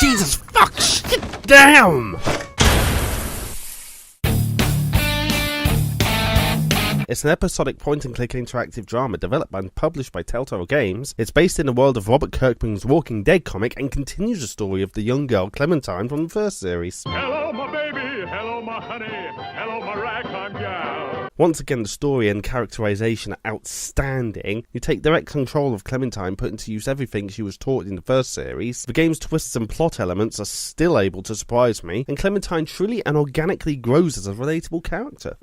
Jesus fuck! Shit down! It's an episodic point-and-click interactive drama developed and published by Telltale Games. It's based in the world of Robert Kirkmans' Walking Dead comic and continues the story of the young girl Clementine from the first series. Hello, my baby. Hello, my honey. Hello, my ragtime gal. Once again, the story and characterization are outstanding. You take direct control of Clementine, put into use everything she was taught in the first series. The game's twists and plot elements are still able to surprise me, and Clementine truly and organically grows as a relatable character.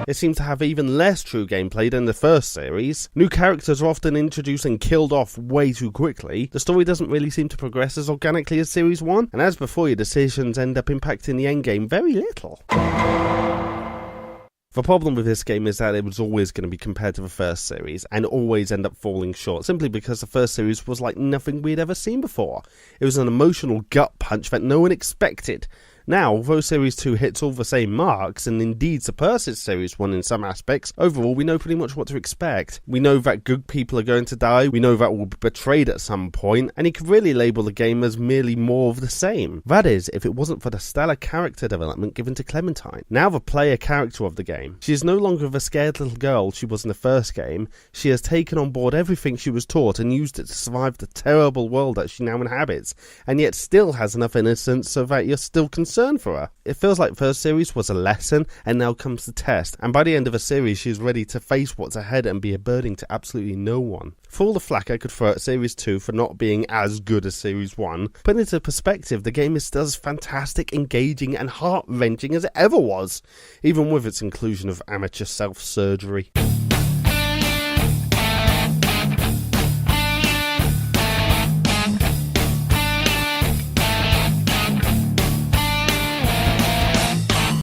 It seems to have even less true gameplay than the first series. New characters are often introduced and killed off way too quickly. The story doesn't really seem to progress as organically as Series 1, and as before, your decisions end up impacting the endgame very little. The problem with this game is that it was always going to be compared to the first series, and always end up falling short, simply because the first series was like nothing we'd ever seen before. It was an emotional gut punch that no one expected. Now, although Series 2 hits all the same marks, and indeed surpasses Series 1 in some aspects, overall we know pretty much what to expect. We know that good people are going to die, we know that we'll be betrayed at some point, and you could really label the game as merely more of the same. That is, if it wasn't for the stellar character development given to Clementine. Now the player character of the game. She is no longer the scared little girl she was in the first game. She has taken on board everything she was taught and used it to survive the terrible world that she now inhabits, and yet still has enough innocence so that you're still concerned for her. It feels like first series was a lesson, and now comes the test, and by the end of the series she is ready to face what's ahead and be a burden to absolutely no one. For all the flack I could throw at Series 2 for not being as good as Series 1, put into perspective, the game is still as fantastic, engaging and heart-wrenching as it ever was, even with its inclusion of amateur self-surgery.